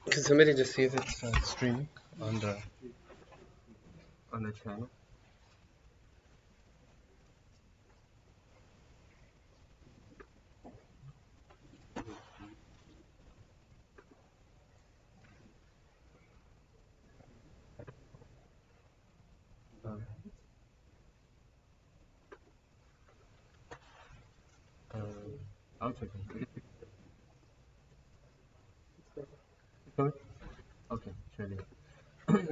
Can somebody just see if it's streaming on the channel? Um, I'll check it. Sorry? Okay, sure.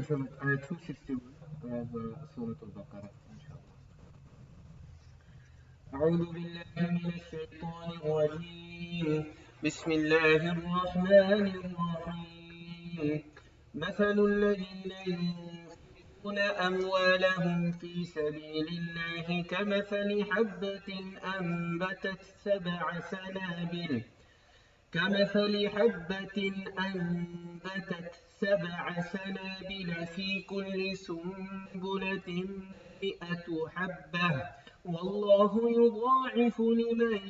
So, 261 of Surah Al-Baqarah, inshallah. أعوذ بالله من الشيطان الرجيم. بسم الله الرحمن الرحيم. مثل الذين ينفقون أموالهم في سبيل الله كمثل حبة أنبتت 7 سنابل في كل سنبلة 100 حبة والله يضاعف لمن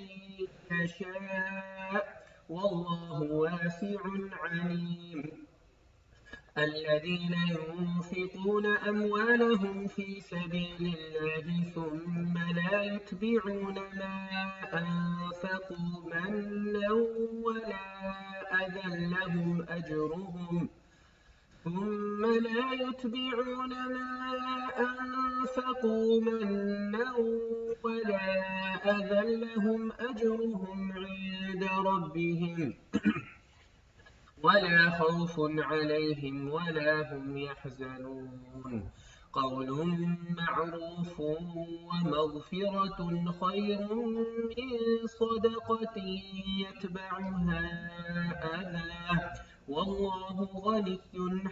يشاء والله واسع عليم. الذين ينفقون أموالهم في سبيل الله ثم لا يتبعون ما أنفقوا منا ولا أذى لهم أجرهم ثم لا يتبعون ما أنفقوا منا ولا أذى لهم أجرهم عند ربهم ولا خوف عليهم ولا هم يحزنون. قول معروف ومغفرة خير من صدقة يتبعها أذى والله غني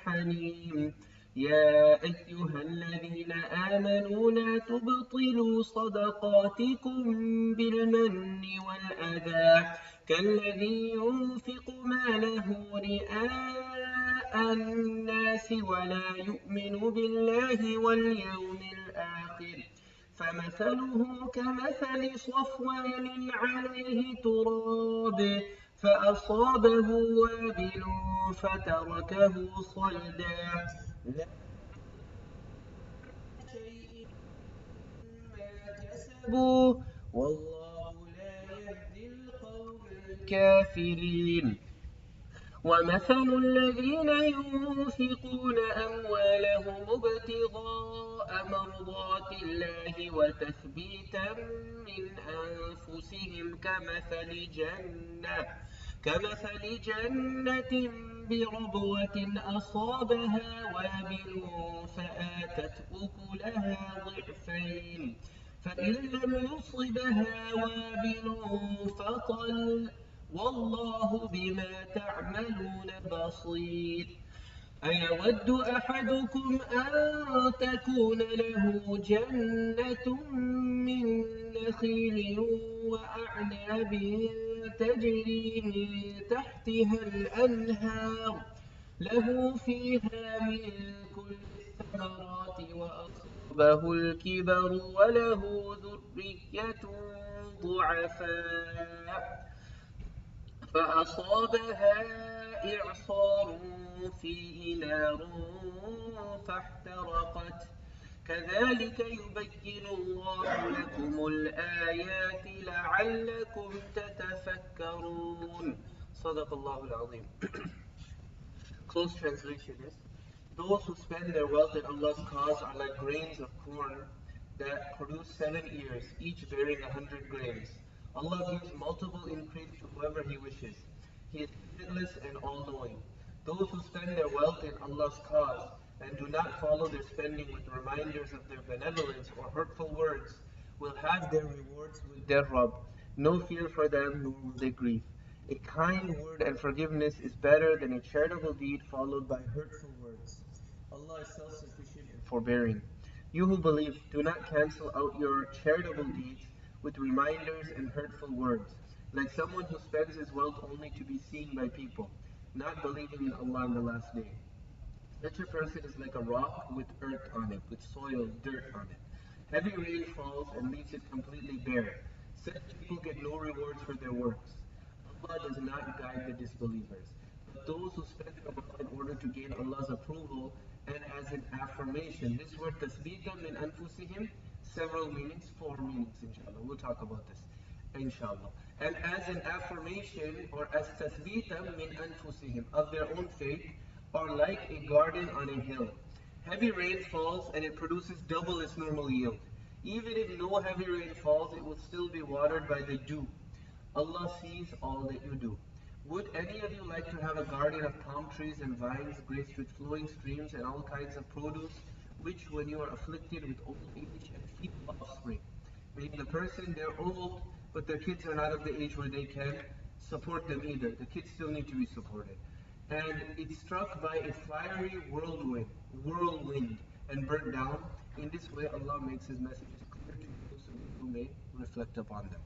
حليم. يا أيها الذين آمنوا لا تبطلوا صدقاتكم بالمن والأذى كالذي ينفق ماله رئاء الناس ولا يؤمن بالله واليوم الآخر فمثله كمثل صفوان عليه تراب فأصابه وابل فتركه صلدا لا شيء ما كسبوا والله لا يهدي القوم الكافرين. ومثل الذين ينفقون أموالهم ابتغاء مرضات الله وتثبيتا من أنفسهم كمثل جنة بربوة أصابها وابل فآتت أكلها ضعفين فإن لم يصبها وابل فطل والله بما تعملون بصير. أيود أحدكم أن تكون له جنة من نخيل وأعناب تجري من تحتها الأنهار له فيها من كل الثمرات وأصابه الكبر وله ذرية ضعفاء فأصابها إعصار فيه نار فاحترقت كذلك يبين الله لكم الآيات لعلكم تتفكرون. صدق الله العظيم. Close translation is, those who spend their wealth in Allah's cause are like grains of corn that produce 7 ears, each bearing 100 grains. Allah gives multiple increase to whoever He wishes. He is limitless and all-knowing. Those who spend their wealth in Allah's cause and do not follow their spending with reminders of their benevolence or hurtful words will have their rewards with their Rabb. No fear for them, nor will they grieve. A kind word and forgiveness is better than a charitable deed followed by hurtful words. Allah is self-sufficient and forbearing. You who believe, do not cancel out your charitable deeds with reminders and hurtful words, like someone who spends his wealth only to be seen by people, not believing in Allah on the last day. Such a person is like a rock with earth on it, with soil, dirt on it. Heavy rain falls and leaves it completely bare. Such people get no rewards for their works. Allah does not guide the disbelievers. but those who spend their wealth in order to gain Allah's approval and as an affirmation. This word tasbitan min anfusihim, several meanings, four meanings inshallah. We'll talk about this inshallah. And as an affirmation or as tasbitan min anfusihim, of their own faith, or like a garden on a hill. Heavy rain falls and it produces double its normal yield. Even if no heavy rain falls, it will still be watered by the dew. Allah sees all that you do. Would any of you like to have a garden of palm trees and vines graced with flowing streams and all kinds of produce, which when you are afflicted with old age and feeble offspring? Meaning the person, they're old, but their kids are not of the age where they can support them either. The kids still need to be supported. And it's struck by a fiery whirlwind, and burnt down. In this way, Allah makes His messages clear to those who may reflect upon them.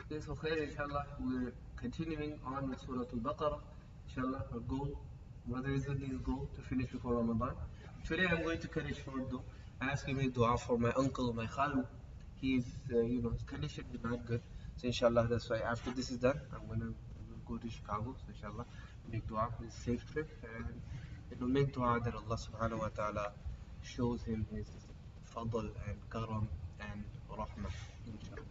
Okay, so khair, inshallah, we're continuing on with Surah Al-Baqarah. Inshallah, our goal, Brother Izzuddin's goal, to finish before Ramadan. Today I'm going to cut it short though. I ask him to dua for my uncle, my khalu. He's, his condition is not good. So inshallah, that's why after this is done, I'm going to go to Chicago. So inshallah, make dua for his safe trip, and make dua that Allah subhanahu wa ta'ala shows him His fadl and karam and rahmah, inshallah.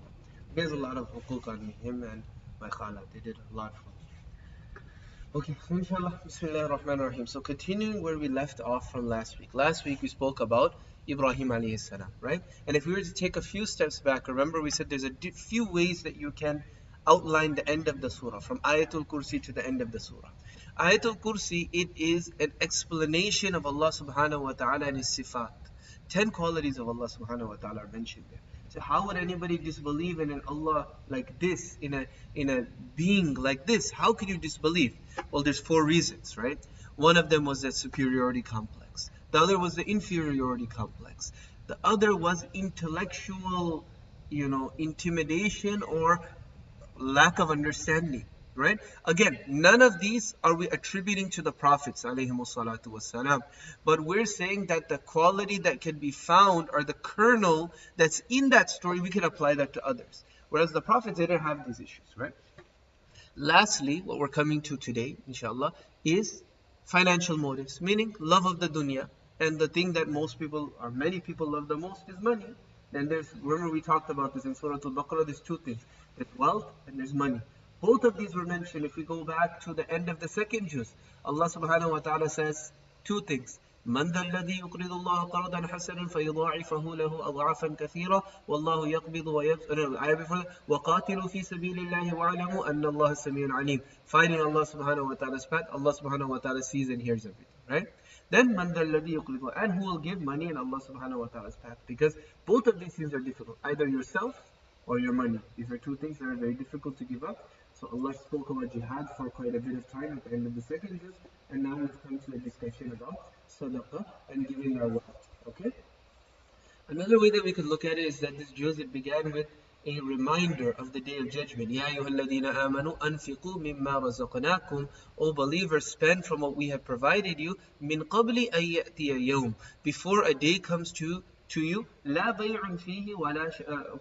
He has a lot of hukuk on me, him and my khala. They did a lot for me. Okay, so inshallah, bismillah ar-Rahman ar-Rahim. So continuing where we left off from last week. Last week we spoke about Ibrahim alayhi salam, right? And if we were to take a few steps back, remember we said there's a few ways that you can outline the end of the surah, from Ayatul Kursi to the end of the surah. Ayatul Kursi, it is an explanation of Allah subhanahu wa ta'ala and His sifat. 10 qualities of Allah subhanahu wa ta'ala are mentioned there. So how would anybody disbelieve in an Allah like this, in a being like this? How could you disbelieve? Well, there's 4 reasons, right? One of them was the superiority complex. The other was the inferiority complex. The other was intellectual, intimidation or lack of understanding, right? Again, none of these are we attributing to the Prophets ﷺ, but we're saying that the quality that can be found or the kernel that's in that story, we can apply that to others. Whereas the Prophets, they didn't have these issues, right? Lastly, what we're coming to today, inshallah, is financial motives, meaning love of the dunya. And the thing that most people, or many people love the most is money. And remember we talked about this in Surah Al-Baqarah, there's 2 things. There's wealth and there's money. Both of these were mentioned. If we go back to the end of the second juz, Allah subhanahu wa ta'ala says 2 things. مَنْ ذَا الَّذِي يُقْرِضُ اللَّهَ قَرْضًا حَسَنًا فَيُضَاعِفَهُ لَهُ أَضْعَافًا كَثِيرًا وَاللَّهُ يَقْبِضُ وَيَبْسُطُ وَقَاتِلُوا فِي سَبِيلِ اللَّهِ وَاعْلَمُوا أَنَّ اللَّهَ سَمِيعٌ عَلِيمٌ. Fighting Allah subhanahu wa ta'ala's path, Allah subhanahu wa ta'ala sees and hears everything, right? Then مَنْ ذَا الَّذِي يُقْرِضُ, and who will give money in Allah subhanahu wa ta'ala's path, because both of these things are difficult, either yourself or your money. These are 2 things that are very difficult to give up. So Allah spoke about jihad for quite a bit of time at the end of the second juz, and now we've come to a discussion about sadaqah and giving our wealth. Okay? Another way that we could look at it is that this juz, it began with a reminder of the Day of Judgment. Ya ayyuhalladhina amanu anfiqu mimma razaqnakum. O believers, spend from what we have provided you. Min qabli an ya'tiya yawm. Before a day comes to you, لا بيع فيه ولا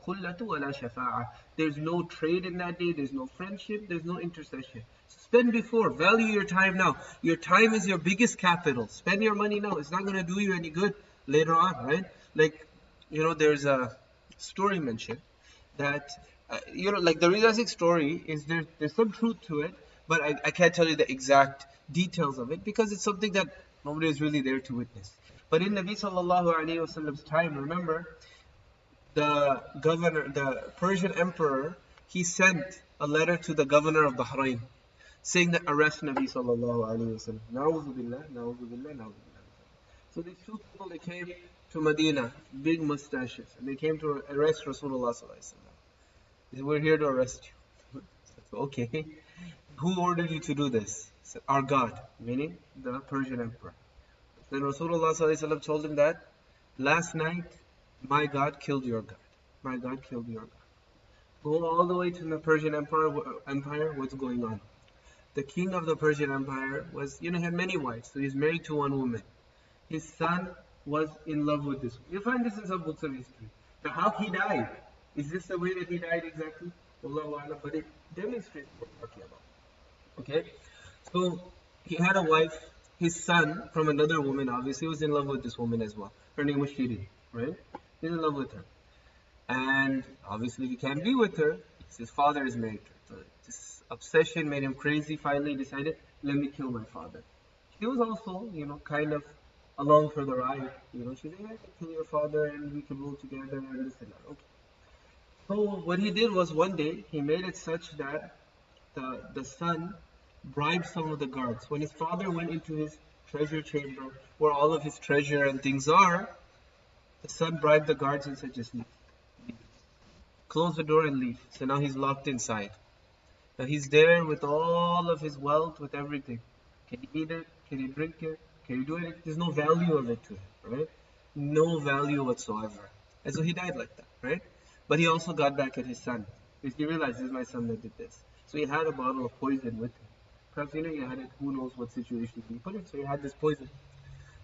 خلة ولا شفاعة. There's no trade in that day, there's no friendship, there's no intercession. Spend before, value your time now. Your time is your biggest capital. Spend your money now. It's not going to do you any good later on, right? Like, there's a story mentioned that, like the realistic story is there's some truth to it, but I can't tell you the exact details of it because it's something that nobody is really there to witness. But in Nabi sallallahu alayhi wa sallam's time, remember, the Persian emperor, he sent a letter to the governor of Bahrain saying that arrest Nabi sallallahu alayhi wa sallam. Na'udhu billah, na'udhu billah, na'udhu billah. So these 2 people, they came to Medina, big mustaches, and they came to arrest Rasulullah sallallahu alayhi wa sallam. They said, we're here to arrest you. So, okay, who ordered you to do this? He said, our God, meaning the Persian emperor. Then Rasulullah ﷺ told him that last night my God killed your God. My God killed your God. Go all the way to the Persian Empire, what's going on? The king of the Persian Empire was, he had many wives, so he's married to 1 woman. His son was in love with this. You find this in some books of history. Now how he died, is this the way that he died exactly? Wallahu a'lam, but it demonstrates what we're talking about. Okay? So he had a wife, his son from another woman, obviously was in love with this woman as well. Her name was Shirin, right? He's in love with her. And obviously he can't be with her. His father is married to her. So this obsession made him crazy. Finally decided, let me kill my father. She was also, kind of along for the ride. She said, yeah, I can kill your father and we can rule together and this and that. Okay. So what he did was one day, he made it such that the son bribed some of the guards. When his father went into his treasure chamber, where all of his treasure and things are, the son bribed the guards and said, just leave. Close the door and leave. So now he's locked inside. Now he's there with all of his wealth, with everything. Can he eat it? Can he drink it? Can he do it? There's no value of it to him, right? No value whatsoever. And so he died like that, right? But he also got back at his son. Because he realized, this is my son that did this. So he had a bottle of poison with him. Perhaps he had it, who knows what situation he put it. So he had this poison.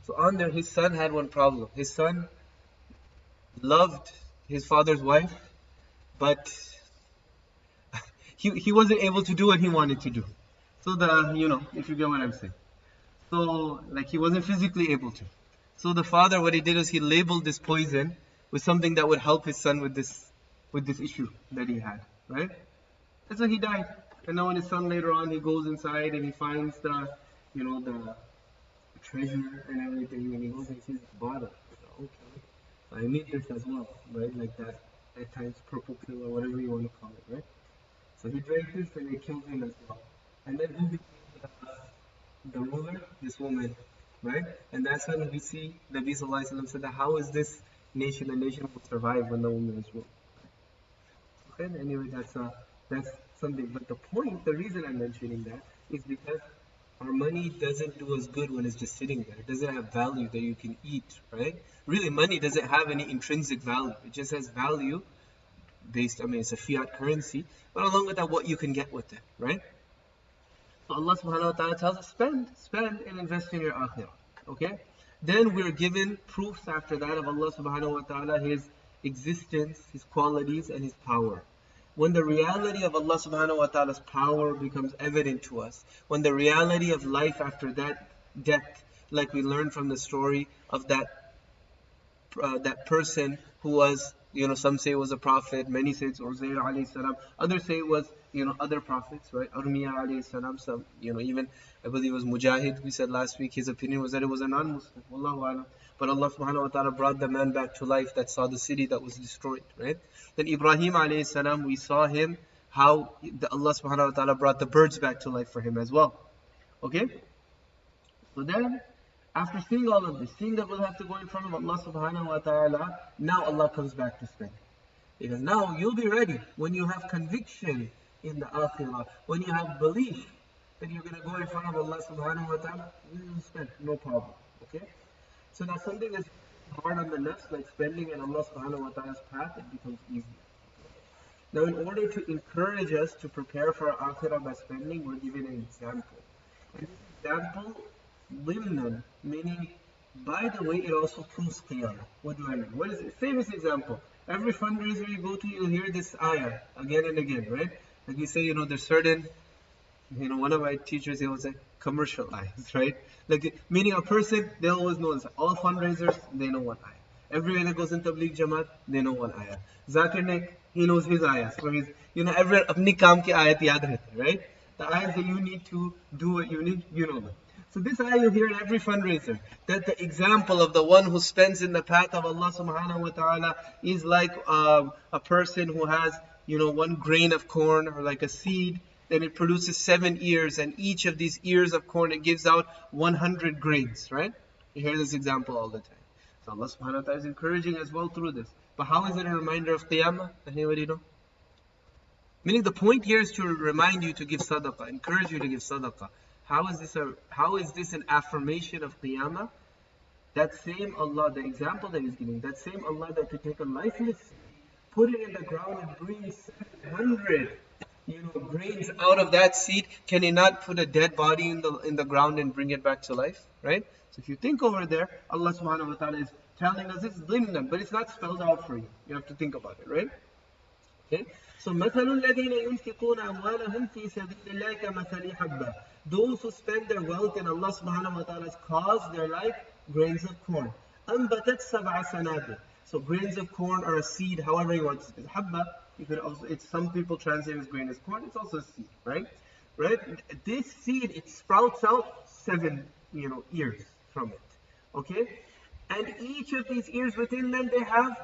So on there, his son had one problem. His son loved his father's wife, but he wasn't able to do what he wanted to do. So if you get what I'm saying. So he wasn't physically able to. So the father, what he did is he labeled this poison with something that would help his son with this issue that he had, right? And so he died. And now when his son later on, he goes inside and he finds the treasure and everything, and he goes and sees the bottle. So, okay, I need this as well, right? Like that, at times purple pill or whatever you want to call it, right? So he drank this and it killed him as well. And then who became the ruler? This woman, right? And that's when we see Nabi Sallallahu Alaihi Wasallam said that how is this nation, the nation will survive when the woman is ruled? Okay, anyway, that's something. But the reason I'm mentioning that is because our money doesn't do us good when it's just sitting there. It doesn't have value that you can eat, right? Really, money doesn't have any intrinsic value. It just has value based, it's a fiat currency, but along with that, what you can get with it, right? So Allah subhanahu wa ta'ala tells us, spend and invest in your akhirah, okay? Then we're given proofs after that of Allah subhanahu wa ta'ala, His existence, His qualities, and His power. When the reality of Allah subhanahu wa ta'ala's power becomes evident to us, when the reality of life after that death, like we learned from the story of that person who was, some say it was a prophet, many say it's Uzair alayhi salam, others say it was, other prophets, right? Urmiya alayhi salam, some, even I believe it was Mujahid, we said last week, his opinion was that it was a non-Muslim, wallahu alam. But Allah subhanahu wa ta'ala brought the man back to life that saw the city that was destroyed, right? Then Ibrahim alayhi salam, we saw him, how Allah subhanahu wa ta'ala brought the birds back to life for him as well. Okay? So then, after seeing all of this, seeing that we'll have to go in front of Allah subhanahu wa ta'ala, now Allah comes back to spend. Because now you'll be ready when you have conviction in the akhirah, when you have belief that you're going to go in front of Allah subhanahu wa ta'ala, you will spend, no problem. Okay? So now something that's hard on the nafs, like spending in Allah subhanahu wa ta'ala's path, it becomes easy. Now in order to encourage us to prepare for our akhirah by spending, we're given an example. And this example, limnan, meaning, by the way, it also proves qiyamah. What do I mean? What is it? Famous example. Every fundraiser you go to, you'll hear this ayah again and again, right? Like we say, there's certain, one of my teachers, he would say, commercial ayahs, right? Meaning a person, they always know this. All fundraisers, they know one ayah. Everywhere that goes in Tabligh Jamaat, they know one ayah. Zakir Naik, he knows his ayahs. So he's, everywhere, apni kaam ki ayat yaad rehte, right? The ayahs that you need to do what you need, you know them. So this ayah you hear in every fundraiser, that the example of the one who spends in the path of Allah subhanahu wa ta'ala is like a person who has, one grain of corn or like a seed, then it produces 7 ears, and each of these ears of corn, it gives out 100 grains, right? You hear this example all the time. So Allah subhanahu wa ta'ala is encouraging as well through this. But how is it a reminder of qiyamah? Anybody know? Meaning the point here is to remind you to give sadaqah, encourage you to give sadaqah. How is this an affirmation of qiyamah? That same Allah, the example that He's giving, that same Allah that could take a lifeless seed, put it in the ground and bring 700 grains out of that seed, can He not put a dead body in the ground and bring it back to life? Right? So if you think over there, Allah subhanahu wa ta'ala is telling us it's limnan, but it's not spelled out for you. You have to think about it, right? Okay? So مثل الذين ينفقون أموالهم في سبيل الله كمثل حبة. Those who spend their wealth in Allah subhanahu wa ta'ala's cause, they're like grains of corn. أنبتت سبع سنابل. So grains of corn are a seed, however you want to say. Habba, you could also, it's some people translate as grain as corn, it's also a seed, right? Right? This seed, it sprouts out 7, ears from it. Okay? And each of these ears within them, they have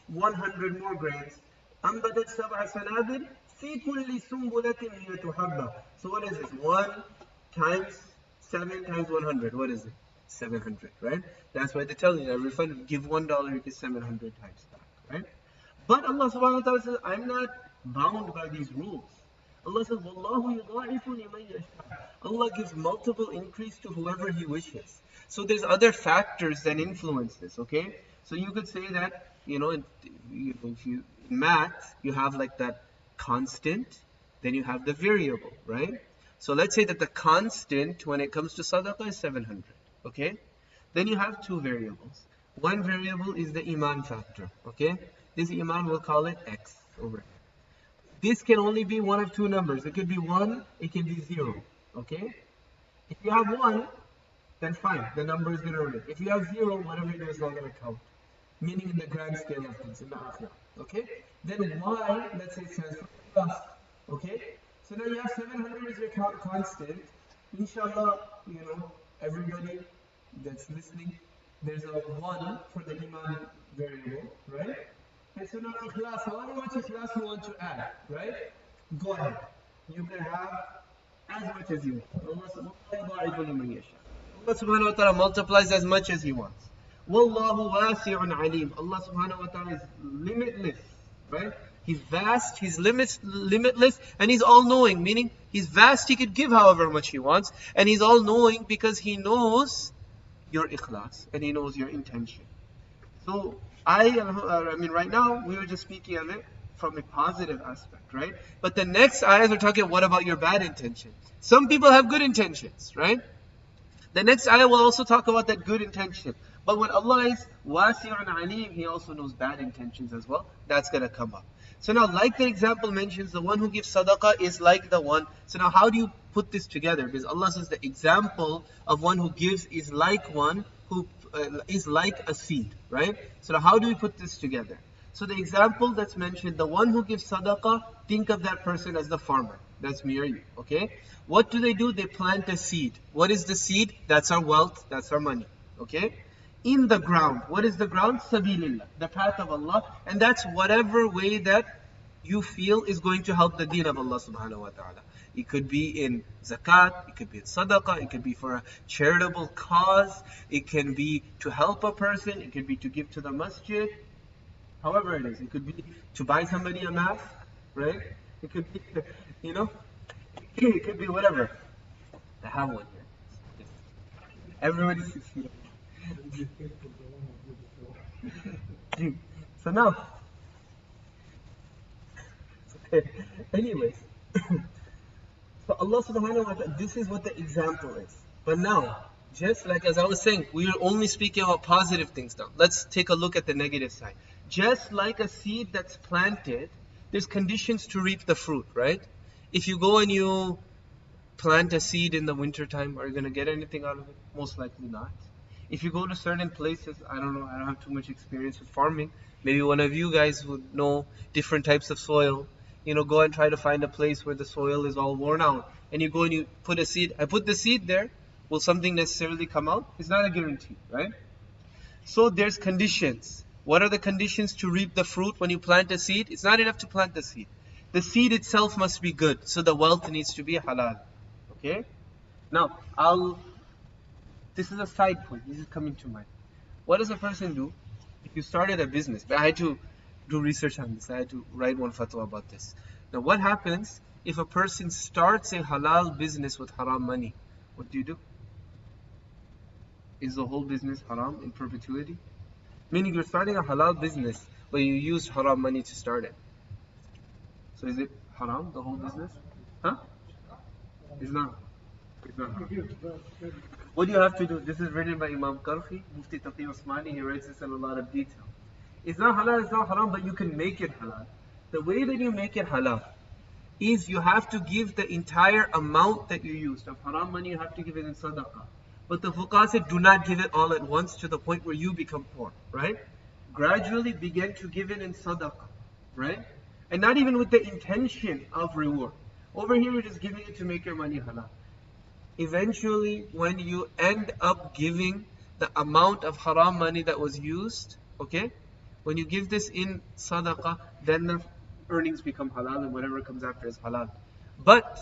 100 more grains. أنبتت سبع سنابل في كل سنبلة مئة حبة. So what is this? 1 times 7 times 100. What is it? 700, right? That's why they tell you that if you give $1, you get 700 times back, right? But Allah subhanahu wa ta'ala says, I'm not bound by these rules. Allah says, Wallahu yudha'ifu liman yasha. Allah gives multiple increase to whoever He wishes. So there's other factors that influence this, okay? So you could say that, if you, in math, you have like that constant, then you have the variable, right? So let's say that the constant, when it comes to sadaqah, is 700, okay? Then you have 2 variables. One variable is the iman factor, okay? This iman, we'll call it x over here. This can only be one of 2 numbers. It could be 1, it can be 0, okay? If you have 1, then fine, the number is going to remain. If you have 0, whatever you do is not going to count. Meaning in the grand scale of things, in the akhirah, okay? Then y, let's say, stands for plus, okay? So now you have 700 as your constant. Inshallah, everybody that's listening, there's a 1 for the iman variable, right? And so now ikhlas, however much ikhlas you want to add, right? Go ahead. You can have as much as you want. Allah subhanahu wa ta'ala multiplies as much as He wants. Wallahu wasi'un alim. Allah subhanahu wa ta'ala is limitless, right? He's vast, He's limitless, and He's all-knowing, meaning He's vast, He could give however much He wants, and He's all-knowing because He knows your ikhlas, and He knows your intention. So, I mean, right now, we were just speaking of it from a positive aspect, right? But the next ayahs are talking, what about your bad intention? Some people have good intentions, right? The next ayah will also talk about that good intention. But when Allah is wasi'un alim, He also knows bad intentions as well. That's going to come up. So now, like the example mentions, the one who gives sadaqah is like the one. So now, how do you put this together? Because Allah says the example of one who gives is like one who is like a seed, right? So now, how do we put this together? So the example that's mentioned, the one who gives sadaqah, think of that person as the farmer. That's me or you, okay? What do? They plant a seed. What is the seed? That's our wealth, that's our money, okay? In the ground. What is the ground? Sabilillah, the path of Allah. And that's whatever way that you feel is going to help the deen of Allah subhanahu wa ta'ala. It could be in zakat, it could be in sadaqah, it could be for a charitable cause, it can be to help a person, it could be to give to the masjid, however it is. It could be to buy somebody a mask, right? It could be, it could be whatever. I have one here. Everybody sits here. So now, anyways, so Allah subhanahu wa ta'ala, this is what the example is. But now, just like as I was saying, we are only speaking about positive things now. Let's take a look at the negative side. Just like a seed that's planted, there's conditions to reap the fruit, right? If you go and you plant a seed in the winter time, are you going to get anything out of it? Most likely not. If you go to certain places, I don't know, I don't have too much experience with farming. Maybe one of you guys would know different types of soil. Go and try to find a place where the soil is all worn out. And you go and you put a seed. I put the seed there. Will something necessarily come out? It's not a guarantee, right? So there's conditions. What are the conditions to reap the fruit when you plant a seed? It's not enough to plant the seed. The seed itself must be good. So the wealth needs to be halal. Okay? Now, this is a side point. This is coming to mind. What does a person do if you started a business? I had to do research on this. I had to write one fatwa about this. Now, what happens if a person starts a halal business with haram money? What do? Is the whole business haram in perpetuity? Meaning you're starting a halal business, but you used haram money to start it. So is it haram, the whole business? Huh? It's not. It's not haram. What do you have to do? This is written by Imam Karfi, Mufti Taqi Osmani. He writes this in a lot of detail. It's not halal, it's not haram, but you can make it halal. The way that you make it halal is you have to give the entire amount that you used. Of haram money, you have to give it in sadaqah. But the fuqaha said, do not give it all at once to the point where you become poor, right? Gradually begin to give it in sadaqah, right? And not even with the intention of reward. Over here, you're just giving it to make your money halal. Eventually, when you end up giving the amount of haram money that was used, okay? When you give this in sadaqah, then the earnings become halal and whatever comes after is halal. But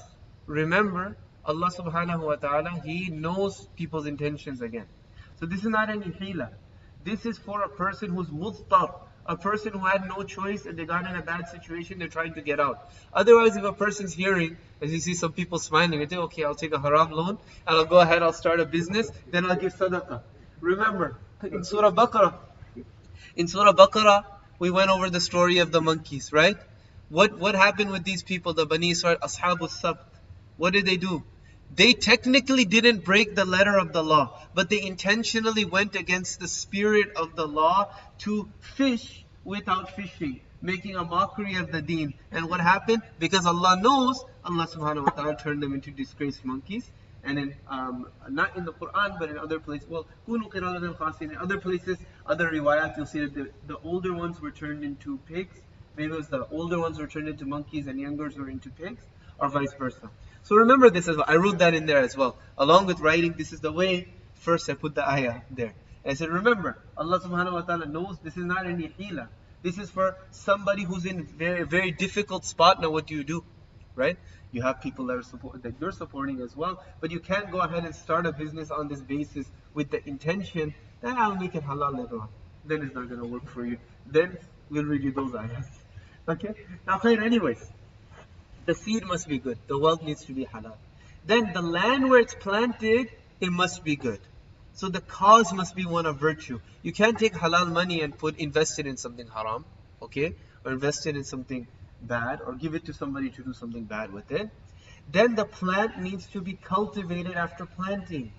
remember, Allah subhanahu wa ta'ala, He knows people's intentions again. So this is not any hila. This is for a person who's mudtar, a person who had no choice and they got in a bad situation, they're trying to get out. Otherwise, if a person's hearing, as you see some people smiling, they say, okay, I'll take a haram loan and I'll go ahead, I'll start a business, then I'll give sadaqah. Remember, in Surah Baqarah, we went over the story of the monkeys, right? What happened with these people, the Bani Israel, Ashabul Sabt? What did they do? They technically didn't break the letter of the law, but they intentionally went against the spirit of the law to fish without fishing, making a mockery of the deen. And what happened? Because Allah knows, Allah subhanahu wa ta'ala turned them into disgraced monkeys. And in, not in the Quran, but in other places, well, in other places, other riwayat, you'll see that the older ones were turned into pigs. Maybe it was the older ones were turned into monkeys and youngers were into pigs, or vice versa. So remember this as well. I wrote that in there as well. Along with writing, this is the way, first I put the ayah there. I said, remember, Allah subhanahu wa ta'ala knows this is not any hila. This is for somebody who's in very, very difficult spot. Now what do? Right? You have people that you're supporting as well, but you can't go ahead and start a business on this basis with the intention that I'll make it halal later on. Then it's not going to work for you. Then we'll read you those ayahs. Okay? Now, anyways, the seed must be good. The wealth needs to be halal. Then the land where it's planted, it must be good. So the cause must be one of virtue. You can't take halal money and invest it in something haram, okay? Or invest it in something bad, or give it to somebody to do something bad with it. Then the plant needs to be cultivated after planting,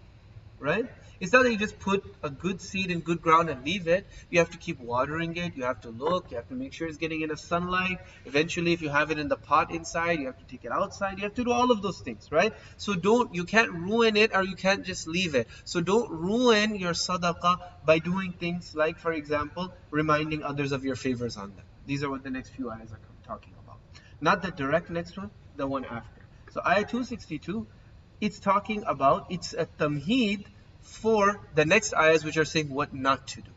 right? It's not that you just put a good seed in good ground and leave it. You have to keep watering it. You have to look. You have to make sure it's getting enough sunlight. Eventually, if you have it in the pot inside, you have to take it outside. You have to do all of those things, right? So you can't ruin it, or you can't just leave it. So don't ruin your sadaqah by doing things like, for example, reminding others of your favors on them. These are what the next few ayahs are talking about. Not the direct next one, the one after. So ayah 262, it's talking about, it's a tamheed for the next ayahs which are saying what not to do.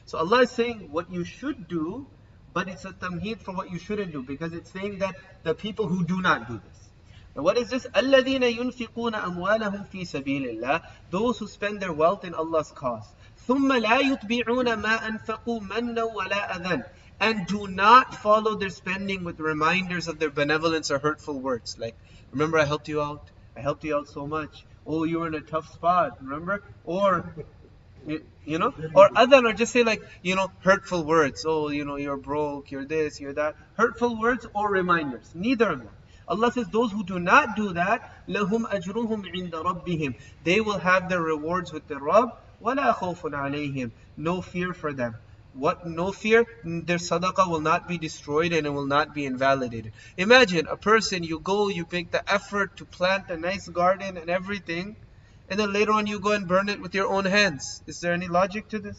So Allah is saying what you should do, but it's a tamheed for what you shouldn't do, because it's saying that the people who do not do this. Now what is this? الَّذِينَ يُنْفِقُونَ أَمْوَالَهُمْ فِي سَبِيلِ اللَّهِ, those who spend their wealth in Allah's cause. ثُمَّ لَا يُتْبِعُونَ مَا أَنفَقُوا مَنًّا وَلَا أَذًى, and do not follow their spending with reminders of their benevolence or hurtful words. Like, remember I helped you out? I helped you out so much. Oh, you were in a tough spot, remember? Or, you know, or adhan, or just say like, hurtful words. Oh, you're broke, you're this, you're that. Hurtful words or reminders. Neither of them. Allah says those who do not do that, لَهُمْ أَجْرُهُمْ عِنْدَ رَبِّهِمْ, they will have their rewards with their Rabb. وَلَا خَوْفٌ عَلَيْهِمْ, no fear for them. What? No fear? Their sadaqah will not be destroyed and it will not be invalidated. Imagine a person, you make the effort to plant a nice garden and everything, and then later on you go and burn it with your own hands. Is there any logic to this?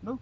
No.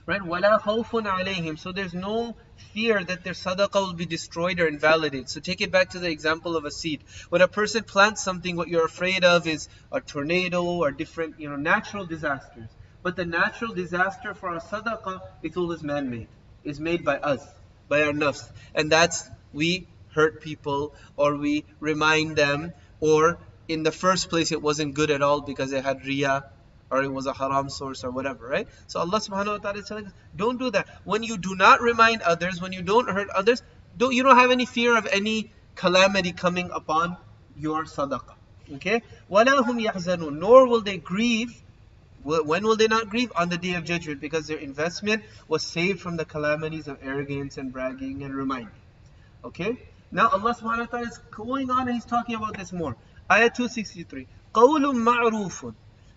Right? وَلَا خَوْفٌ عَلَيْهِمْ, so there's no fear that their sadaqah will be destroyed or invalidated. So take it back to the example of a seed. When a person plants something, what you're afraid of is a tornado or different natural disasters. But the natural disaster for our sadaqah, it's always man-made. It's made by us, by our nafs. And that's, we hurt people, or we remind them, or in the first place it wasn't good at all because it had riyah, or it was a haram source or whatever, right? So Allah subhanahu wa ta'ala is telling us, don't do that. When you do not remind others, when you don't hurt others, you don't have any fear of any calamity coming upon your sadaqah. Okay? وَلَا هُمْ يَحْزَنُونَ, nor will they grieve. When will they not grieve? On the day of judgment, because their investment was saved from the calamities of arrogance and bragging and reminding. Okay? Now Allah subhanahu wa ta'ala is going on and He's talking about this more. Ayah 263. قَوْلٌ مَعْرُوفٌ,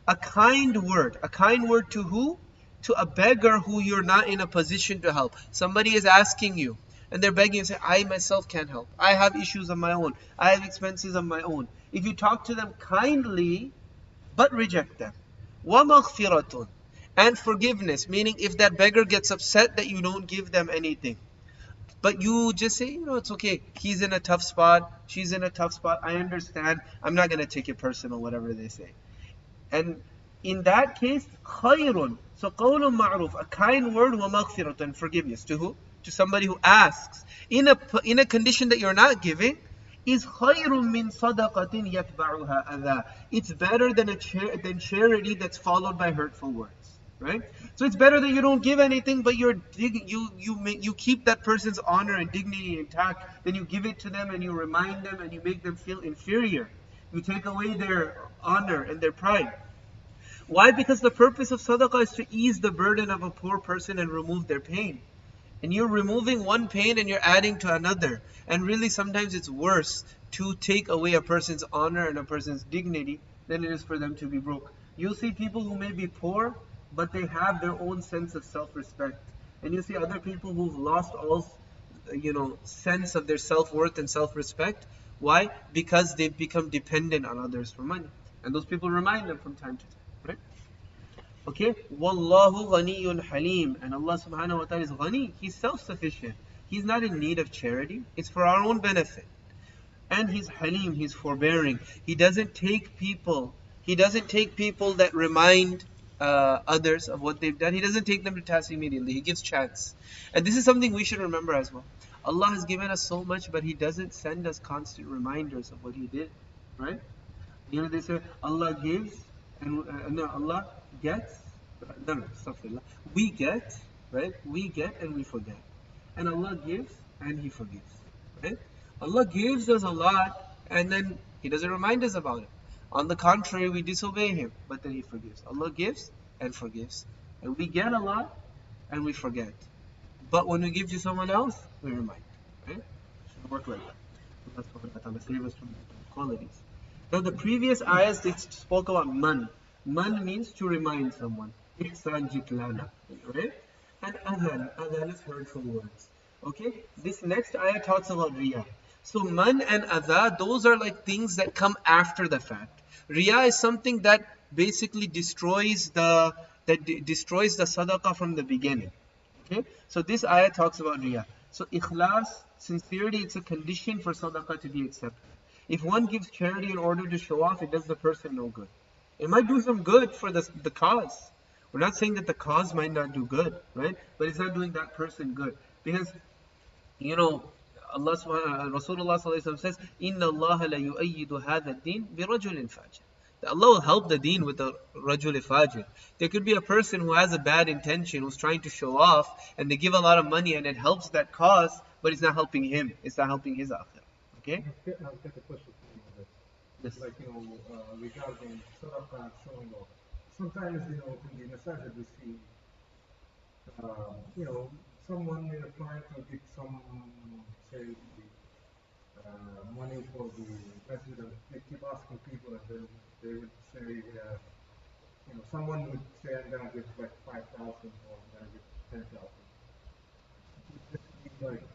a kind word. A kind word to who? To a beggar who you're not in a position to help. Somebody is asking you, and they're begging and say, I myself can't help. I have issues of my own. I have expenses of my own. If you talk to them kindly, but reject them. وَمَغْفِرَةٌ, and forgiveness, meaning if that beggar gets upset that you don't give them anything, but you just say, it's okay. He's in a tough spot. She's in a tough spot. I understand. I'm not going to take it personal, whatever they say. And in that case, khayrun. So qawlun ma'ruf, a kind word, wa maghfiratun, forgiveness. To who? To somebody who asks. In a condition that you're not giving, is khayrun min sadaqatin yatba'uha adha. It's better than charity that's followed by hurtful words. Right? So it's better that you don't give anything, but you keep that person's honor and dignity intact. Then you give it to them and you remind them and you make them feel inferior. You take away their honor and their pride. Why? Because the purpose of sadaqah is to ease the burden of a poor person and remove their pain. And you're removing one pain and you're adding to another. And really sometimes it's worse to take away a person's honor and a person's dignity than it is for them to be broke. You'll see people who may be poor, but they have their own sense of self-respect. And you see other people who've lost all, sense of their self-worth and self-respect. Why? Because they've become dependent on others for money. And those people remind them from time to time. Right? Okay? Wallahu ghaniyyun halim. And Allah subhanahu wa ta'ala is ghani. He's self-sufficient. He's not in need of charity. It's for our own benefit. And He's halim. He's forbearing. He doesn't take people that remind others of what they've done. He doesn't take them to task immediately. He gives chance. And this is something we should remember as well. Allah has given us so much, but He doesn't send us constant reminders of what He did. Right? They say Allah gives and Allah gets. No, astaghfirullah. We get, right? We get and we forget. And Allah gives and He forgives. Right? Allah gives us a lot and then He doesn't remind us about it. On the contrary, we disobey Him, but then He forgives. Allah gives and forgives. And we get a lot and we forget. But when we give to someone else, we remind. Right? It should work like that. Allah save us from qualities. Now the previous ayahs, they spoke about man. Man means to remind someone. Ihsan jitlana. Right? And adhan is hurtful words. Okay? This next ayah talks about riya. So man and adha, those are like things that come after the fact. Riya is something that basically destroys the sadaqah from the beginning. Okay? So this ayah talks about riya. So ikhlas, sincerity, it's a condition for sadaqah to be accepted. If one gives charity in order to show off, it does the person no good. It might do some good for the cause. We're not saying that the cause might not do good, right? But it's not doing that person good. Because, Allah subhanahu Rasulullah sallallahu alaihi wasallam says, "Inna Allah la yu'ayyidu hadha ad-din bi rajulin fajir." That Allah will help the deen with a rajul fajir. There could be a person who has a bad intention, who's trying to show off, and they give a lot of money and it helps that cause, but it's not helping him. It's not helping his akhirah. Okay? I'll get a question for you on this. Yes. Like, regarding sadaqah and showing off. Sometimes, in the masajid we see, someone trying to get some, say, money for the resident. They keep asking people, and then they would say, someone would say, I'm going to give like 5,000 or I'm going to give 10,000. Like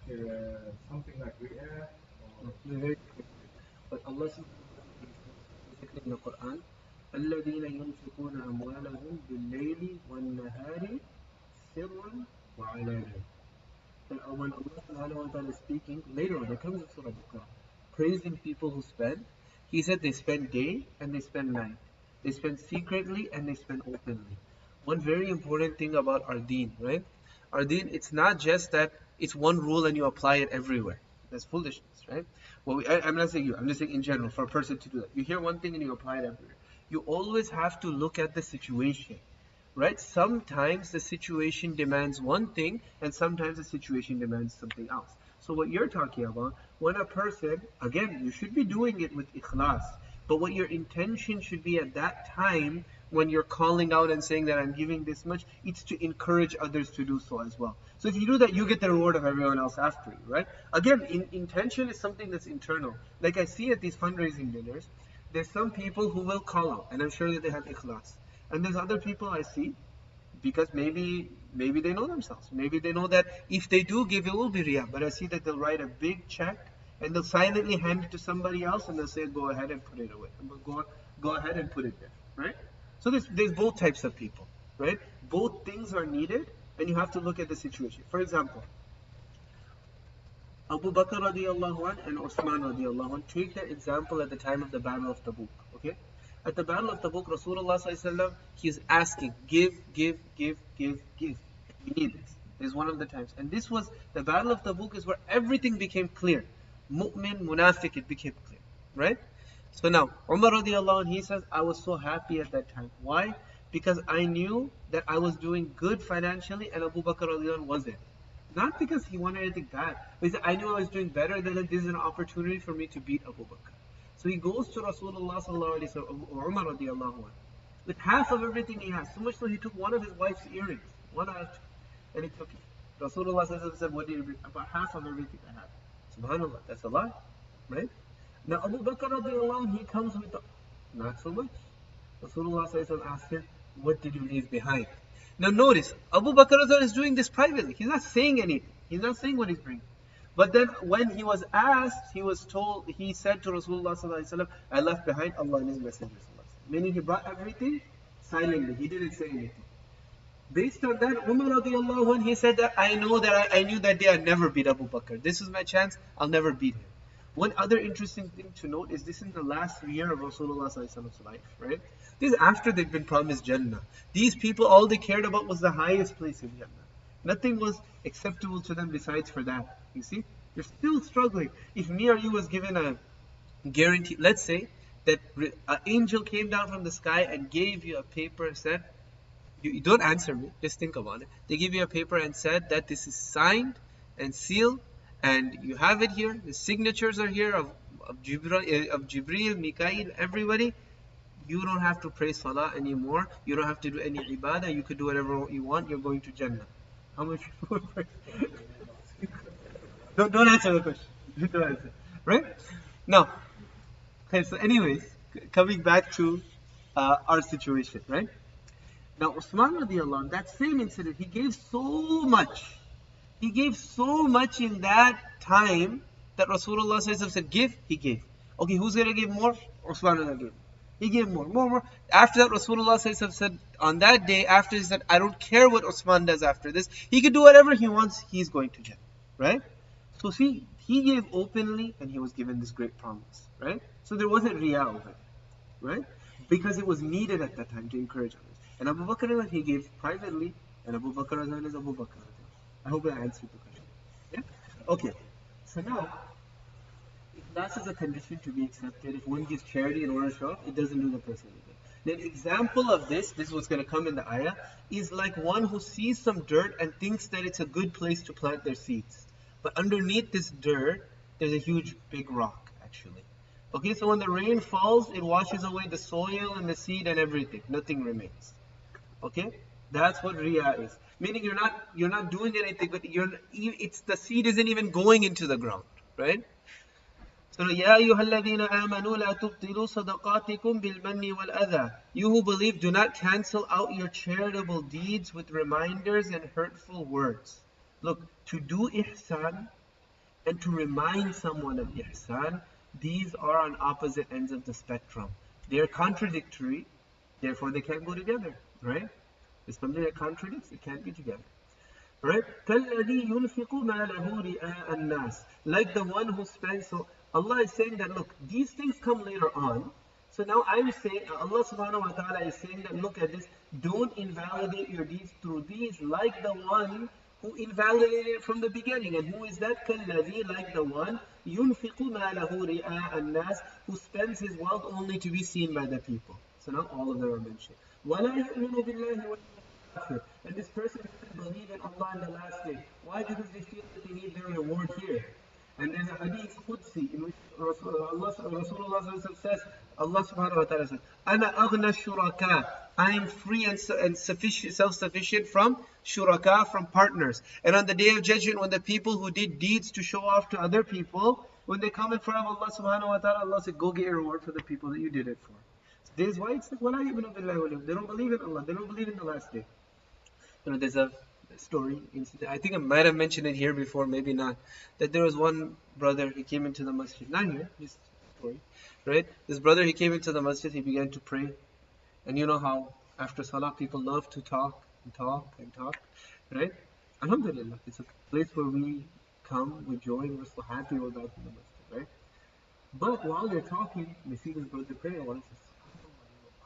something like riya. But Allah in the Quran, الذين ينفقون أموالهم بالليل والنهار سرا وعلانية. When Allah subhanahu wa ta'ala is speaking, later on, it comes in Surah Baqarah, praising people who spend, He said they spend day and they spend night. They spend secretly and they spend openly. One very important thing about our deen, right? Our deen, it's not just that it's one rule and you apply it everywhere. That's foolishness, right? Well, I'm not saying you, I'm just saying in general, for a person to do that. You hear one thing and you apply it everywhere. You always have to look at the situation, right? Sometimes the situation demands one thing and sometimes the situation demands something else. So what you're talking about, when a person, again, you should be doing it with ikhlas, but what your intention should be at that time when you're calling out and saying that I'm giving this much, it's to encourage others to do so as well. So if you do that, you get the reward of everyone else after you, right? Again, intention is something that's internal. Like I see at these fundraising dinners, there's some people who will call out, and I'm sure that they have ikhlas. And there's other people I see, because maybe they know themselves. Maybe they know that if they do give, it will be riyah. But I see that they'll write a big check and they'll silently hand it to somebody else and they'll say, go ahead and put it away. Go ahead and put it there, right? So there's both types of people, right? Both things are needed, and you have to look at the situation. For example, Abu Bakr radiallahu anh and Uthman radiallahu anh, take that example at the time of the Battle of Tabuk, okay? At the Battle of Tabuk, Rasulullah sallallahu alaihi wasallam, he is asking, give. We need this. This is one of the times. And this was, the Battle of Tabuk is where everything became clear. Mu'min, munafiq, it became clear, right? So now, Umar radiallahu anh, he says, I was so happy at that time. Why? Because I knew that I was doing good financially and Abu Bakr radiallahu anh wasn't. Not because he wanted anything bad, but he said, I knew I was doing better, than this is an opportunity for me to beat Abu Bakr. So he goes to Rasulullah sallallahu alaihi wasallam, or Umar radiallahu anh, with half of everything he has. So much so he took one of his wife's earrings, one out, and he took it. Rasulullah sallallahu alaihi wasallam said, what did you bring? About half of everything I have. Subhanallah, that's a lot, right? Now Abu Bakr radiallahu anh, he comes with not so much. Rasulullah sallallahu alaihi wasallam asked him, what did you leave behind? Now notice, Abu Bakr is doing this privately. He's not saying anything. He's not saying what he's bringing. But then when he was asked, he was told, he said to Rasulullah sallallahu alaihi wasallam, I left behind Allah and His Messenger sallallahu alaihi wasallam. Meaning he brought everything silently. He didn't say anything. Based on that, Umar radiallahu anh, he said that I knew that day I'd never beat Abu Bakr. This is my chance. I'll never beat him. One other interesting thing to note is this is the last year of Rasulullah sallallahu alaihi wasallam's life, right? This is after they've been promised Jannah. These people, all they cared about was the highest place in Jannah. Nothing was acceptable to them besides for that. You see? They're still struggling. If me or you was given a guarantee, let's say that an angel came down from the sky and gave you a paper and said, you don't answer me, just think about it. They give you a paper and said that this is signed and sealed and you have it here, the signatures are here of Jibreel, Mikael, everybody. You don't have to pray salah anymore. You don't have to do any ibadah. You could do whatever you want. You're going to Jannah. How much more? Don't answer the question. Don't answer. Right? Now, okay, so anyways, coming back to our situation, right? Now, Uthman radiallahu anh, that same incident, he gave so much. He gave so much in that time that Rasulullah said, give, he gave. Okay, who's going to give more? Uthman radiallahu anh. He gave more. After that, Rasulullah said, on that day, after he said, I don't care what Uthman does after this. He could do whatever he wants. He's going to Jannah. Right? So see, he gave openly and he was given this great promise. Right? So there wasn't riyah over it. Right? Because it was needed at that time to encourage others. And Abu Bakr, he gave privately, and Abu Bakr is Abu Bakr. I hope I answered the question. Yeah? Okay. So now, Ikhlas is a condition to be accepted. If one gives charity in order to show off, it doesn't do the person any good. An example of this is what's going to come in the ayah, is like one who sees some dirt and thinks that it's a good place to plant their seeds. But underneath this dirt, there's a huge big rock, actually. Okay, so when the rain falls, it washes away the soil and the seed and everything. Nothing remains. Okay? That's what riyah is. Meaning you're not doing anything, but it's the seed isn't even going into the ground. Right? So, Ya ayyuhalladhina amanu la tubtilu sadaqatikum bil manni wal adha. You who believe, do not cancel out your charitable deeds with reminders and hurtful words. Look, to do ihsan and to remind someone of ihsan, these are on opposite ends of the spectrum. They are contradictory, therefore they can't go together, right? If something that contradicts, it can't be together. Right? كَالَّذِي يُنْفِقُ مَالَهُ رِئَاءَ النَّاسِ. Like the one who spends, so Allah is saying that, look, these things come later on. So now I'm saying, Allah subhanahu wa ta'ala is saying that, look at this, don't invalidate your deeds through these, like the one who invalidated it from the beginning. And who is that? كَالَّذِي, like the one, يُنْفِقُ مَالَهُ رِئَاءَ النَّاسِ, who spends his wealth only to be seen by the people. So now all of them are mentioned. وَلَا يُؤْمِنُ بِاللَّهِ وَالْآخِرِ. And this person doesn't believe in Allah in the last day. Why? Because they feel that they need their reward here. And there's a hadith Qudsi in which Rasulullah says, Allah subhanahu wa ta'ala says, أَنَا أَغْنَى الشُّرَكَاء. I am free and self-sufficient from shuraka, from partners. And on the day of judgment, when the people who did deeds to show off to other people, when they come in front of Allah subhanahu wa ta'ala, Allah says, go get your reward for the people that you did it for. So this is why it's like, وَلَا يُؤْمِنُ بِاللَّهِ وَالْيَوْمِ. They don't believe in Allah. They don't believe in the last day. There's a story, incident. I think I might have mentioned it here before, maybe not. That there was one brother, he came into the masjid. Not here, just story, right? This brother, he came into the masjid, he began to pray. And you know how after salah people love to talk and talk and talk, right? Alhamdulillah, it's a place where we come, we join, we're so happy with that in the masjid, right? But while they're talking, we see this brother praying. One says,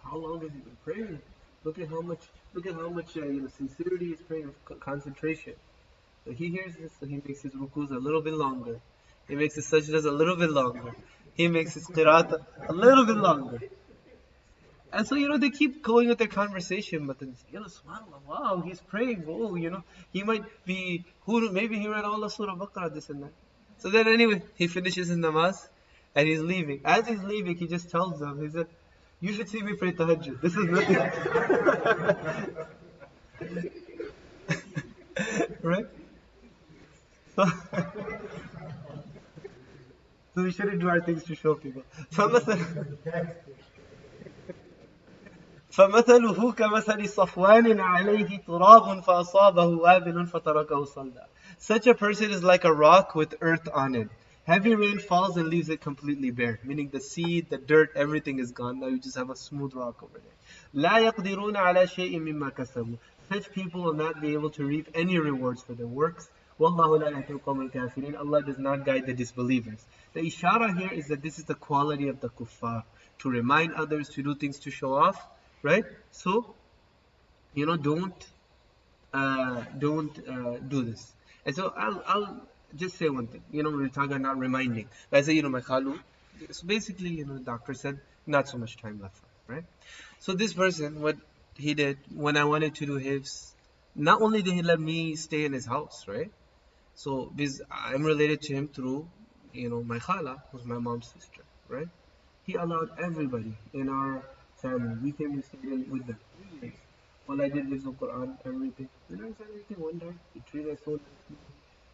how long has he been praying? Look at how much, sincerity he's praying, concentration. So he hears this, so he makes his rukus a little bit longer. He makes his sajdas a little bit longer. He makes his qiraat a little bit longer. And so, they keep going with their conversation, but then, subhanAllah, wow, he's praying, he might be, maybe he read all the Surah Baqarah, this and that. So then anyway, he finishes his namaz, and he's leaving. As he's leaving, he just tells them, he said, you should see me pray tahajjud. This is nothing. Right? So, so we shouldn't do our things to show people. فمثله كمثل صفوان عليه تراب فأصابه وابل فتركه صلدا. Such a person is like a rock with earth on it. Heavy rain falls and leaves it completely bare. Meaning the seed, the dirt, everything is gone. Now you just have a smooth rock over there. لا يقدرون على شيء مما كسبوا. Such people will not be able to reap any rewards for their works. وَاللَّهُ لَا يَهْدِي الْقَوْمَ الْكَافِرِينَ. Allah does not guide the disbelievers. The ishara here is that this is the quality of the kuffar. To remind others, to do things to show off. Right? So, don't do this. And so I'll just say one thing. We're talking about reminding. I say, my khalu. So basically, the doctor said not so much time left, right? So this person, what he did when I wanted to do hifz, not only did he let me stay in his house, right? So because I'm related to him through, my khala, who's my mom's sister, right? He allowed everybody in our family. We came and stayed with them. All I did was the Quran, everything. I said anything one day. You treat us so nicely.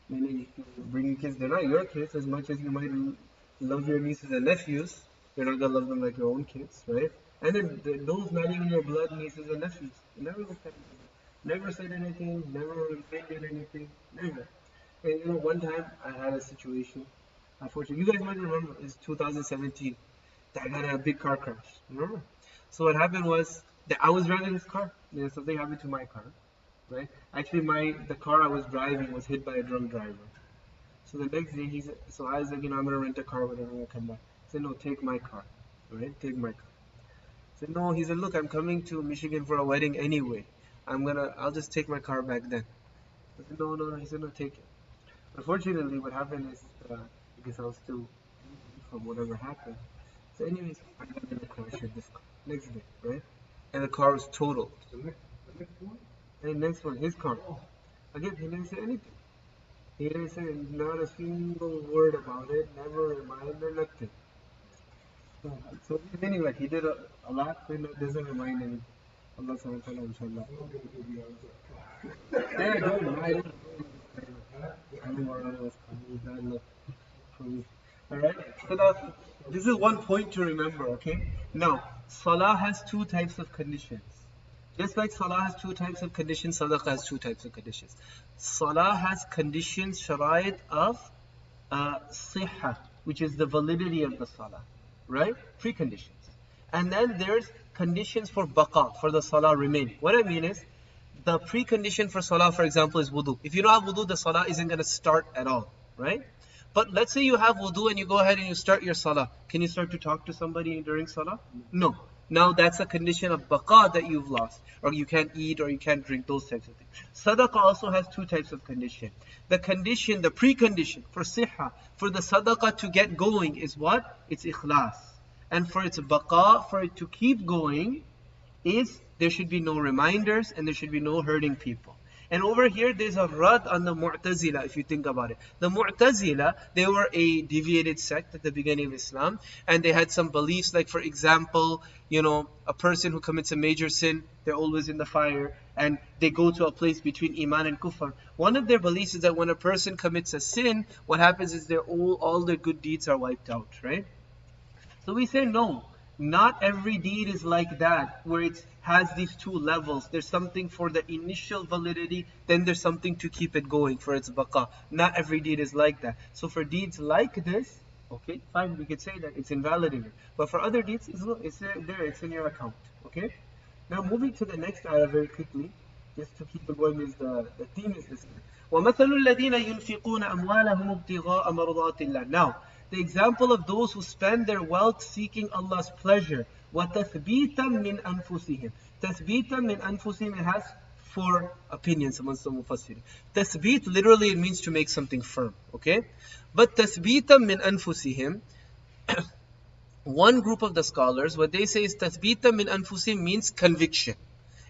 Meaning, you bring your kids. They're not your kids as much as you might love your nieces and nephews. You're not gonna love them like your own kids, right? And then those not even your blood nieces and nephews. You never looked at them. Never said anything. Never offended anything. Never. And one time I had a situation. Unfortunately, you guys might remember. It's 2017. I got a big car crash. Remember? So what happened was that I was driving his car. Something happened to my car, right? Actually, the car I was driving was hit by a drunk driver. So the next day, I was like, I'm gonna rent a car, whatever, I'm gonna come back. He said, no, take my car, right? Take my car. I said, no. He said, look, I'm coming to Michigan for a wedding anyway. I'll just take my car back then. I said, no. He said, no, take it. Unfortunately, what happened is, because I was still from whatever happened. So anyways, I got in the crash with this car next day, right? And the car was totaled. The next one? And next one, his car. Again, he didn't say anything. He didn't say not a single word about it, never reminded, nothing. So anyway, he did a lot, but it doesn't remind anything. Allah subhanahu wa ta'ala, inshallah. I don't know. Alright? So now, this is one point to remember, okay? Now, salah has two types of conditions. Just like salah has two types of conditions, sadaqah has two types of conditions. Salah has conditions, sharaid of sihha, which is the validity of the salah, right? Preconditions. And then there's conditions for baqa, for the salah remain. What I mean is, the precondition for salah, for example, is wudu. If you don't have wudu, the salah isn't going to start at all, right? But let's say you have wudu and you go ahead and you start your salah. Can you start to talk to somebody during salah? No. Now that's a condition of baqa that you've lost. Or you can't eat or you can't drink, those types of things. Sadaqah also has two types of condition. The condition, the precondition for sihha, for the sadaqah to get going is what? It's ikhlas. And for its baqa, for it to keep going, is there should be no reminders and there should be no hurting people. And over here, there's a rad on the Mu'tazila, if you think about it. The Mu'tazila, they were a deviated sect at the beginning of Islam, and they had some beliefs, like for example, a person who commits a major sin, they're always in the fire, and they go to a place between Iman and Kufr. One of their beliefs is that when a person commits a sin, what happens is all their good deeds are wiped out, right? So we say no. Not every deed is like that, where it has these two levels. There's something for the initial validity, then there's something to keep it going for its baqa. Not every deed is like that. So for deeds like this, okay, fine, we could say that it's invalidated. But for other deeds, it's there, it's in your account, okay? Now moving to the next ayah very quickly, just to keep it going, is the theme is this. وَمَثَلُ الَّذِينَ يُنْفِقُونَ أَمْوَالَهُمُ ابْتِغَاءَ مَرْضَاتِ اللَّهِ. Now, the example of those who spend their wealth seeking Allah's pleasure. وَتَثْبِيتًا مِنْ أَنفُسِهِمْ. تَثْبِيتًا مِنْ أَنفُسِهِمْ, it has four opinions amongst the mufassir. Tathbit, literally it means to make something firm, okay? But تَثْبِيتًا مِنْ أَنفُسِهِمْ, one group of the scholars, what they say is tathbita min anfusihim means conviction.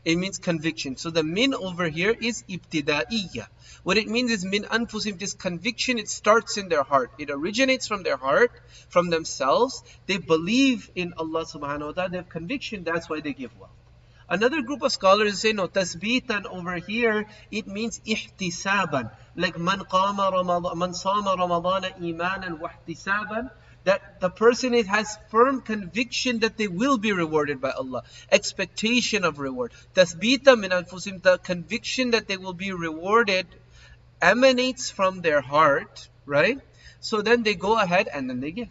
It means conviction. So the min over here is ibtida'iyya. What it means is min anfusim, this conviction, it starts in their heart. It originates from their heart, from themselves. They believe in Allah subhanahu wa ta'ala. They have conviction, that's why they give wealth. Another group of scholars say, no, tasbitan over here, it means ihtisaban. Like man qama Ramadan, man sama Ramadana imanan wa ihtisaban. That the person has firm conviction that they will be rewarded by Allah. Expectation of reward. Tasbita min anfusim, the conviction that they will be rewarded emanates from their heart, right? So then they go ahead and then they give.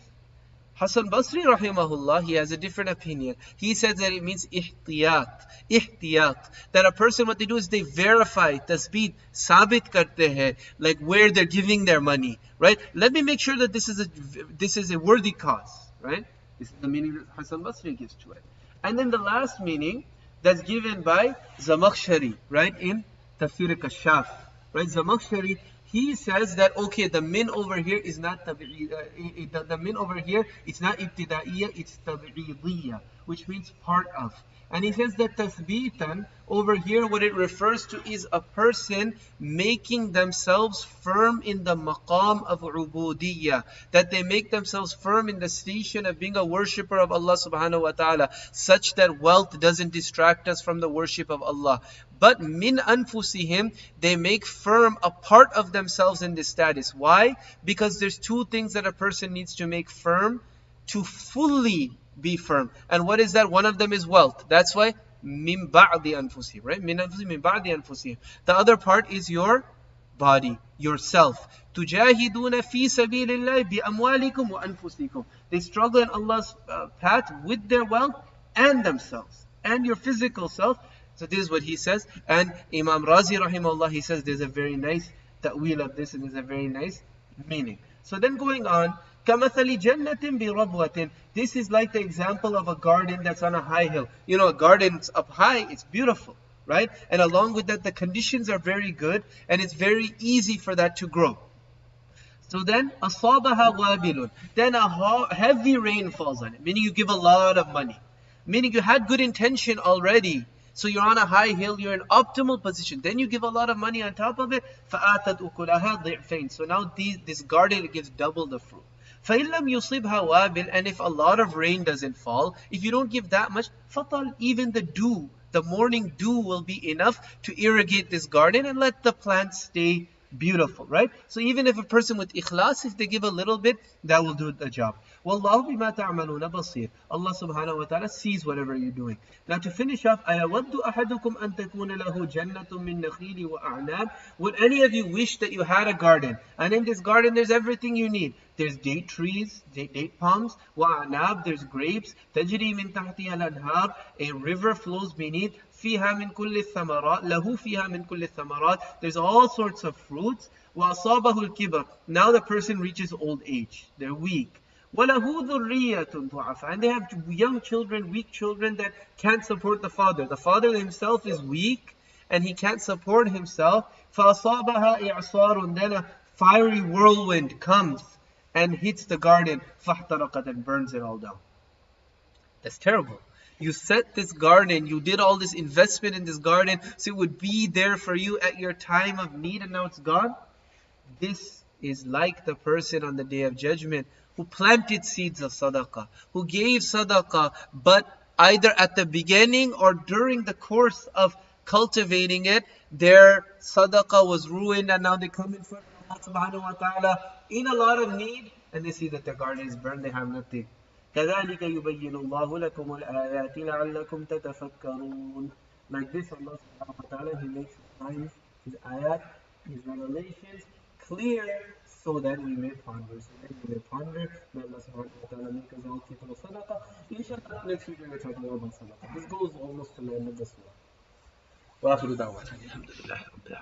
Hasan Basri rahimahullah, he has a different opinion. He says that it means ihtiyat. Ihtiyat. That a person, what they do is they verify, tasbit, sabit karte hai, like where they're giving their money, right? Let me make sure that this is a worthy cause, right? This is the meaning that Hasan Basri gives to it. And then the last meaning that's given by Zamakhshari, right? In Tafsir Kashaf, right? Zamakhshari, he says that, okay, the min over here is not the min over here, it's not ibtida'iyya, it's tabi'idiyya, which means part of. And he says that tathbitan over here, what it refers to is a person making themselves firm in the maqam of ubudiyya, that they make themselves firm in the station of being a worshipper of Allah subhanahu wa ta'ala, such that wealth doesn't distract us from the worship of Allah. But min anfusihim, they make firm a part of themselves in this status. Why? Because there's two things that a person needs to make firm to fully be firm. And what is that? One of them is wealth. That's why min ba'di anfusihim, right? Min anfusihim, min ba'di anfusihim. The other part is your body, yourself. Tujahiduna fi sabilillahi bi amwalikum wa anfusikum. They struggle in Allah's path with their wealth and themselves and your physical self. So this is what he says. And Imam Razi rahimahullah, he says there's a very nice ta'wil of this and there's a very nice meaning. So then going on, كَمَثَلِ جَنَّةٍ بِرَبْوَةٍ. This is like the example of a garden that's on a high hill. You know, a garden's up high, it's beautiful, right? And along with that, the conditions are very good and it's very easy for that to grow. So then, أَصَابَهَا وَابِلٌ. Then a heavy rain falls on it, meaning you give a lot of money. Meaning you had good intention already. So you're on a high hill, you're in optimal position. Then you give a lot of money on top of it. فَآتَتْ أُكُلَهَا ضِعْفَيْنِ. So now this garden, it gives double the fruit. فَإِن لَمْ يُصِبْهَا وَابِلٌ. And if a lot of rain doesn't fall, if you don't give that much, فَطَلْ. Even the dew, the morning dew will be enough to irrigate this garden and let the plants stay beautiful, right? So even if a person with ikhlas, if they give a little bit, that will do the job. Wallahu bima ta'maluna basir. Allah subhanahu wa ta'ala sees whatever you're doing. Now to finish off, أَيَوَدُّ أَحَدُكُمْ أَن تَكُونَ لَهُ جَنَّةٌ مِّن نَخِيلٍ وَأَعْنَابٍ. Would any of you wish that you had a garden? And in this garden there's everything you need. There's date trees, date palms, وَأَعْنَابٍ, there's grapes, تَجْرِي مِن تَحْتِهَا الْأَنْهَارُ, a river flows beneath, فِيهَا مِن كُلِّ الثَّمَرَاتِ, لَهُ فِيهَا مِن كُلِّ الثَّمَرَاتِ, there's all sorts of fruits. وَأَصَابَهُ الْكِبَرُ. Now the person reaches old age, they're weak. وَلَهُ ذُرِّيَّةٌ ضُعَفَاء. And they have young children, weak children that can't support the father. The father himself is weak and he can't support himself. فَأَصَابَهَا إِعْصَارٌ. Then a fiery whirlwind comes and hits the garden. فَاحْتَرَقَتْ. And burns it all down. That's terrible. You set this garden, you did all this investment in this garden so it would be there for you at your time of need, and now it's gone. This is like the person on the Day of Judgment who planted seeds of sadaqah, who gave sadaqah, but either at the beginning or during the course of cultivating it, their sadaqah was ruined and now they come in front of Allah subhanahu wa ta'ala in a lot of need and they see that their garden is burned, they have nothing. كذلك يبين الله لكم الآيات لعلكم تتفكرون. Like this, Allah subhanahu wa ta'ala, He makes His signs, His ayat, His revelations clear so that we may ponder. So that we may ponder. May Allah subhanahu wa ta'ala make us all people of sadaqah. Inshallah, next week we will talk more about sadaqah. This goes almost to the end of the surah. وآخر دعوانا الحمد لله رب العالمين.